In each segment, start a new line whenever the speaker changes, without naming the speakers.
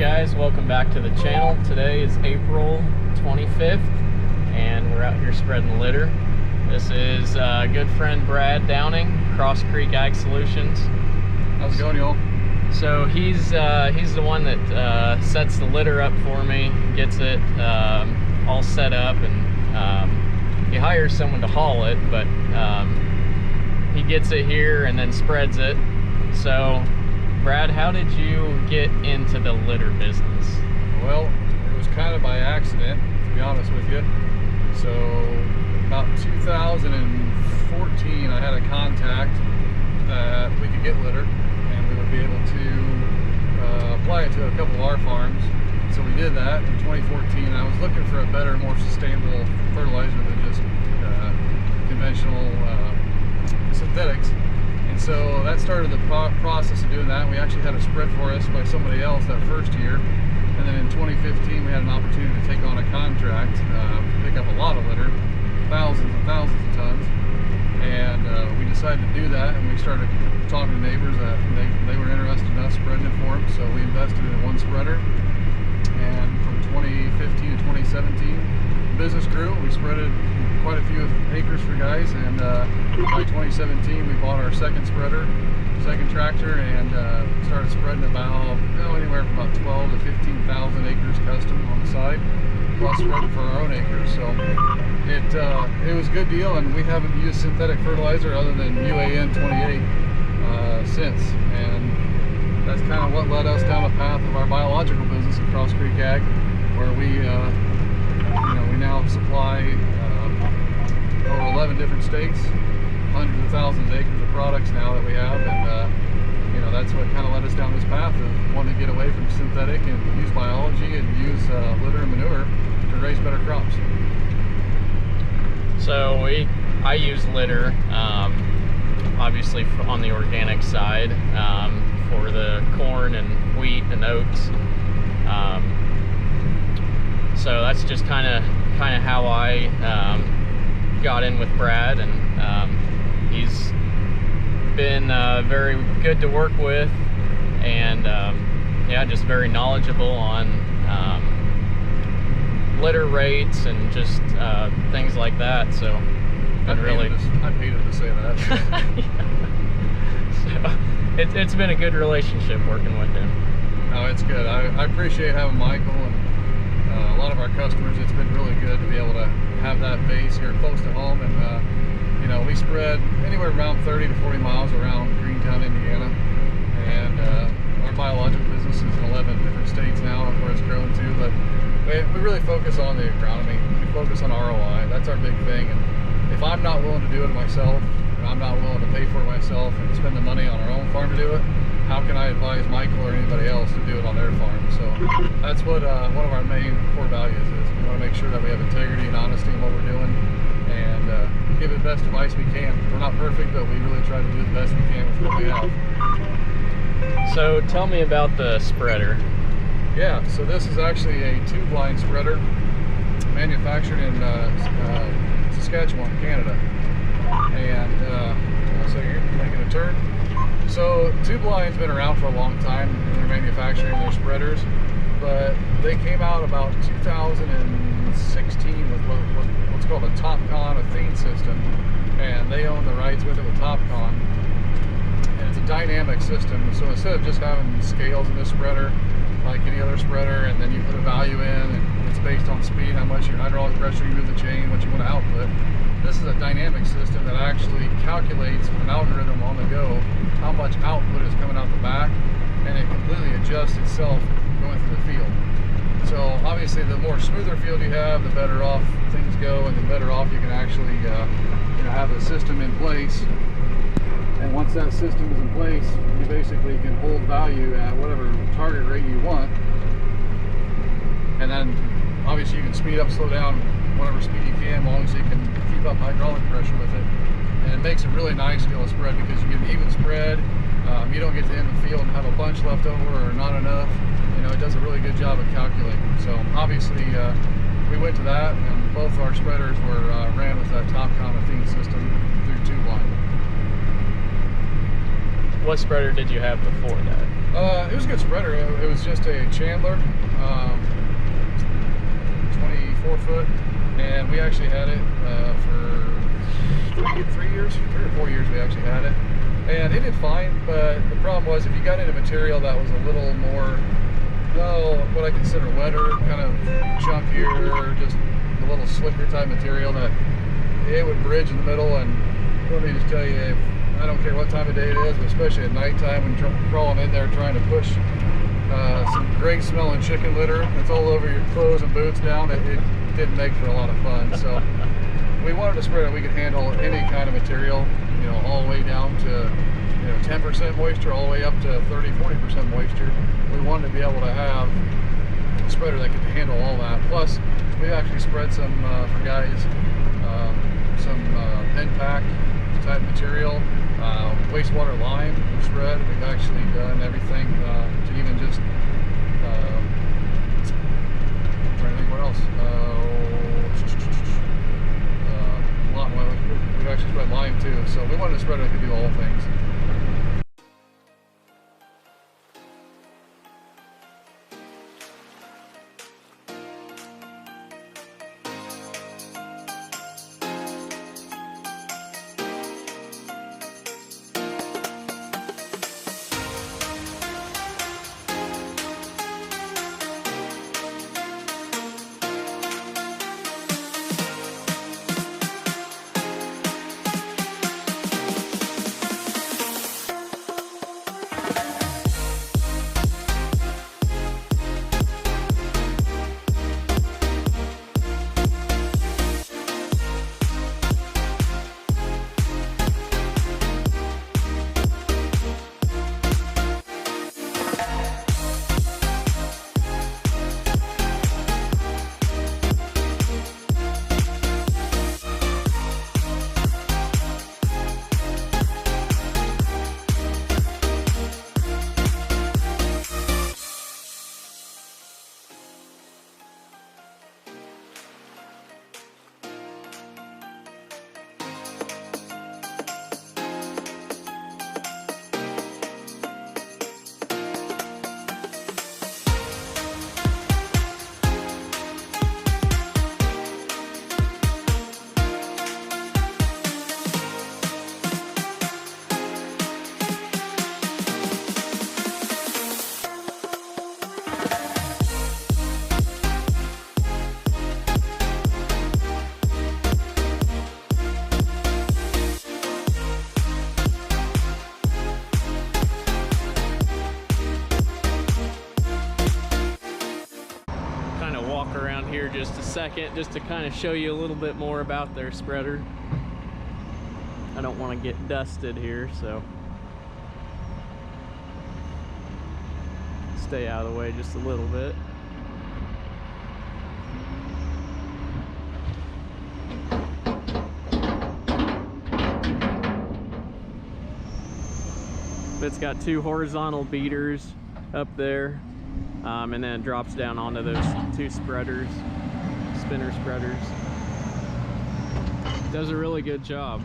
guys, welcome back to the channel. Today is April 25th and we're out here spreading litter. This is good friend Brad Downing, Cross Creek Ag Solutions.
How's it going, y'all?
So he's the one that sets the litter up for me, gets it all set up, and he hires someone to haul it, but he gets it here and then spreads it. So Brad, how did you get into the litter business?
Well, it was kind of by accident, to be honest with you. So about 2014, I had a contact that we could get litter and we would be able to apply it to a couple of our farms. So we did that in 2014. I was looking for a better, more sustainable fertilizer than just conventional synthetics. And so that started the process of doing that. We actually had a spread for us by somebody else that first year. And then in 2015, we had an opportunity to take on a contract, pick up a lot of litter, thousands and thousands of tons. And we decided to do that, and we started talking to neighbors that they were interested in us spreading it for them. So we invested in one spreader. And from 2015 to 2017, the business grew. We spreaded quite a few acres for guys, and by 2017 we bought our second spreader, second tractor, and started spreading about anywhere from about 12 to 15,000 acres custom on the side, plus spreading for our own acres. So it was a good deal, and we haven't used synthetic fertilizer other than UAN 28 since, and that's kind of what led us down the path of our biological business at Cross Creek Ag, where we we now supply over 11 different states, hundreds of thousands of acres of products now that we have, and that's what kind of led us down this path of wanting to get away from synthetic and use biology and use litter and manure to raise better crops.
So I use litter, obviously on the organic side, for the corn and wheat and oats. So that's just kind of how I got in with Brad, and he's been very good to work with, and yeah, just very knowledgeable on litter rates and just things like that. So
I hated to say that.
So it's been a good relationship working with him.
No, it's good. I appreciate having Michael, and a lot of our customers. It's been really good to be able to have that base here close to home, and we spread anywhere around 30 to 40 miles around Greentown, Indiana, and our biological business is in 11 different states now, where it's grown to. But we really focus on the agronomy. We focus on ROI. That's our big thing. And if I'm not willing to do it myself, and I'm not willing to pay for it myself and spend the money on our own farm to do it, how can I advise Michael or anybody else to do it on their farm? So that's what one of our main core values is. We want to make sure that we have integrity and honesty in what we're doing, and give it the best advice we can. We're not perfect, but we really try to do the best we can with what we have.
So tell me about the spreader.
Yeah, so this is actually a tube-line spreader manufactured in Saskatchewan, Canada. And so you're making a turn. So tube line's been around for a long time in their manufacturing their spreaders, but they came out about 2016 with what's called a TopCon, a feed system, and they own the rights with it with TopCon. And it's a dynamic system, so instead of just having scales in this spreader like any other spreader, and then you put a value in, and it's based on speed, how much your hydraulic pressure you move the chain, what you want to output. This is a dynamic system that actually calculates with an algorithm on the go how much output is coming out the back, and it completely adjusts itself going through the field. So obviously the more smoother field you have, the better off things go, and the better off you can actually have the system in place. And once that system is in place, you basically can hold value at whatever target rate you want, and then obviously you can speed up, slow down, whatever speed you can, as long as you can keep up hydraulic pressure with it. And it makes it really nice to be able to spread, because you get an even spread. You don't get to end the field and have a bunch left over or not enough. It does a really good job of calculating. So obviously we went to that, and both our spreaders were ran with that TopCon feed system through tube line.
What spreader did you have before that?
It was a good spreader. It was just a Chandler, 24 foot, and we actually had it for 3 or 4 years. We actually had it, and it did fine. But the problem was, if you got into material that was a little more, well, what I consider wetter, kind of chunkier, just a little slicker type material, that it would bridge in the middle. And let me just tell you, I don't care what time of day it is, but especially at nighttime when you're crawling in there trying to push some great smelling chicken litter that's all over your clothes and boots down, it didn't make for a lot of fun. So we wanted a spreader that we could handle any kind of material, you know, all the way down to 10% moisture, all the way up to 30-40% moisture. We wanted to be able to have a spreader that could handle all that. Plus, we actually spread some for guys, some pen pack type material, wastewater lime we spread. We've actually done everything to even just I'm trying to think what else. We've actually spread lime too. So we wanted a spreader that could do all things.
Around here just a second, just to kind of show you a little bit more about their spreader. I don't want to get dusted here, so stay out of the way just a little bit. It's got 2 horizontal beaters up there. And then it drops down onto those 2 spreaders, spinner spreaders. Does a really good job.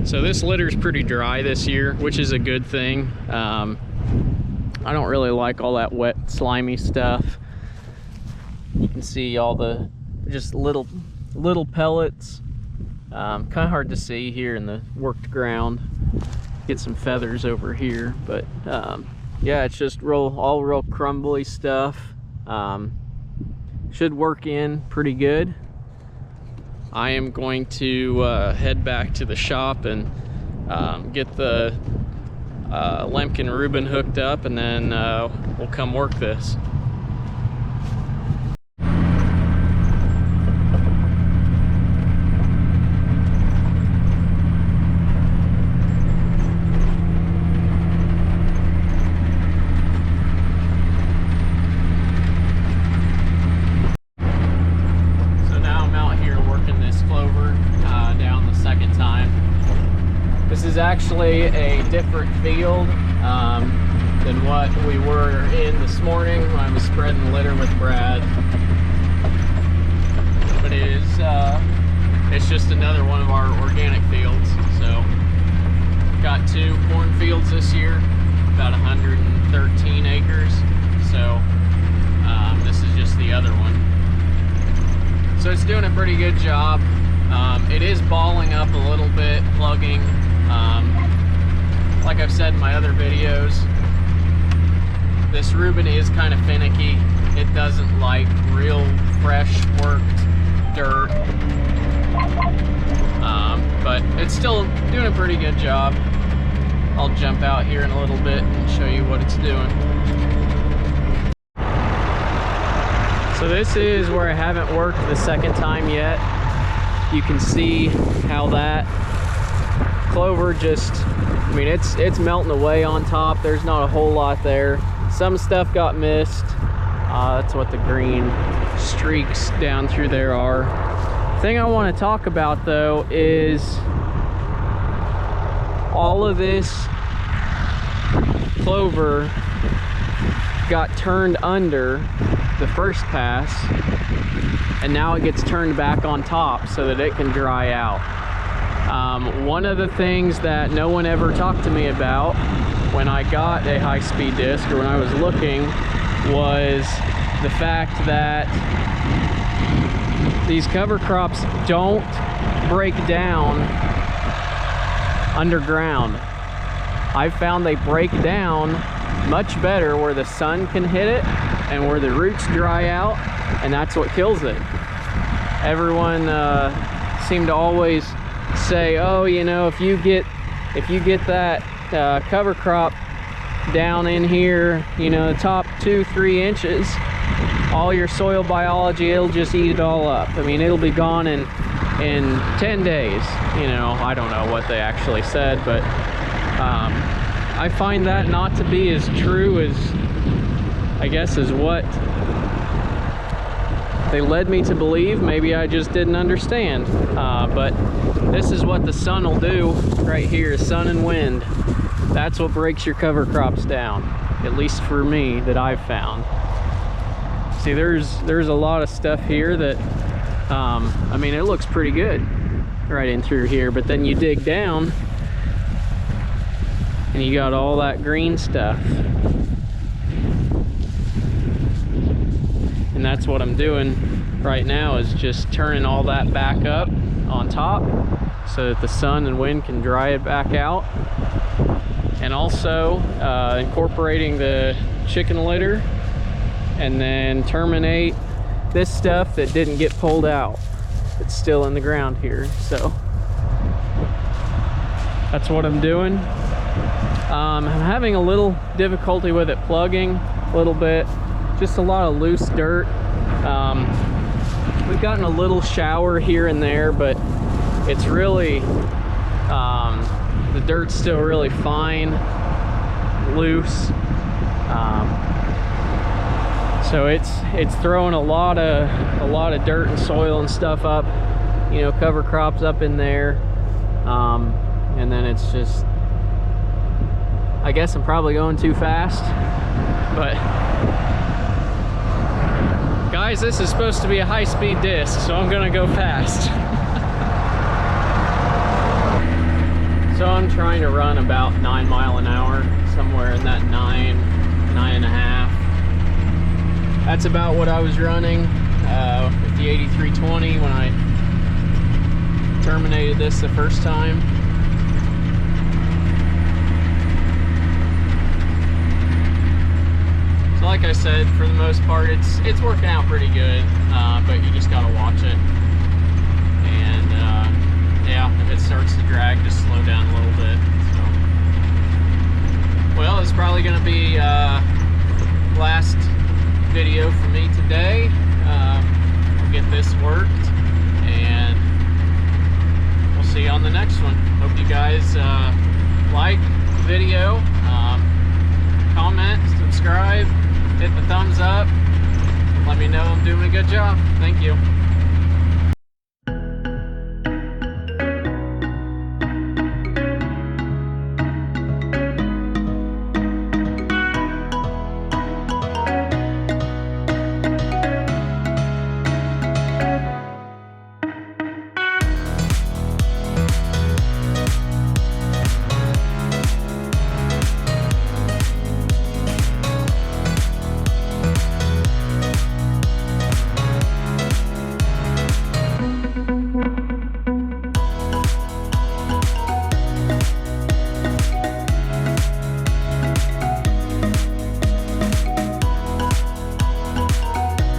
So this litter's pretty dry this year, which is a good thing. I don't really like all that wet, slimy stuff. You can see all the just little pellets. Kind of hard to see here in the worked ground. Get some feathers over here, but yeah, it's just all real crumbly stuff. Should work in pretty good. I am going to head back to the shop and get the Lemken Reuben hooked up, and then we'll come work this. This is actually a different field than what we were in this morning when I was spreading the litter with Brad. But it's just another one of our organic fields. So got 2 cornfields this year, about 113 acres. So this is just the other one. So it's doing a pretty good job. It is balling up a little bit, plugging. Like I've said in my other videos, this Reuben is kind of finicky. It doesn't like real fresh worked dirt, but it's still doing a pretty good job. I'll jump out here in a little bit and show you what it's doing. So this is where I haven't worked the second time yet. You can see how that Clover just, I mean, it's melting away on top. There's not a whole lot there. Some stuff got missed. That's what the green streaks down through there are. The thing I want to talk about though is all of this clover got turned under the first pass, and now it gets turned back on top so that it can dry out. One of the things that no one ever talked to me about when I got a high-speed disc, or when I was looking, was the fact that these cover crops don't break down underground. I've found they break down much better where the sun can hit it and where the roots dry out, and that's what kills it. Everyone seemed to always say, oh, you know, if you get that cover crop down in here, you know, the top 2-3 inches, all your soil biology, it'll just eat it all up. I mean, it'll be gone in 10 days. You know, I don't know what they actually said, but I find that not to be as true as, I guess, as what they led me to believe. Maybe I just didn't understand. But this is what the sun will do right here, sun and wind. That's what breaks your cover crops down, at least for me, that I've found. See, there's a lot of stuff here that, I mean, it looks pretty good right in through here, but then you dig down and you got all that green stuff. And that's what I'm doing right now, is just turning all that back up on top so that the sun and wind can dry it back out. And also incorporating the chicken litter, and then terminate this stuff that didn't get pulled out. It's still in the ground here, so that's what I'm doing. I'm having a little difficulty with it plugging a little bit. Just a lot of loose dirt. We've gotten a little shower here and there, but it's really, the dirt's still really fine, loose. So it's throwing a lot of dirt and soil and stuff up, you know, cover crops up in there. And then it's just, I guess I'm probably going too fast, but guys, this is supposed to be a high-speed disc, so I'm gonna go fast. So I'm trying to run about 9 miles an hour, somewhere in that 9.5. That's about what I was running with the 8320 when I terminated this the first time. So like I said, for the most part, it's working out pretty good, but you just gotta watch it. And if it starts to drag, just slow down a little bit. So, well, it's probably going to be last video for me today. I'll get this worked, and we'll see you on the next one. Hope you guys like the video, comment, subscribe, hit the thumbs up, let me know I'm doing a good job. Thank you.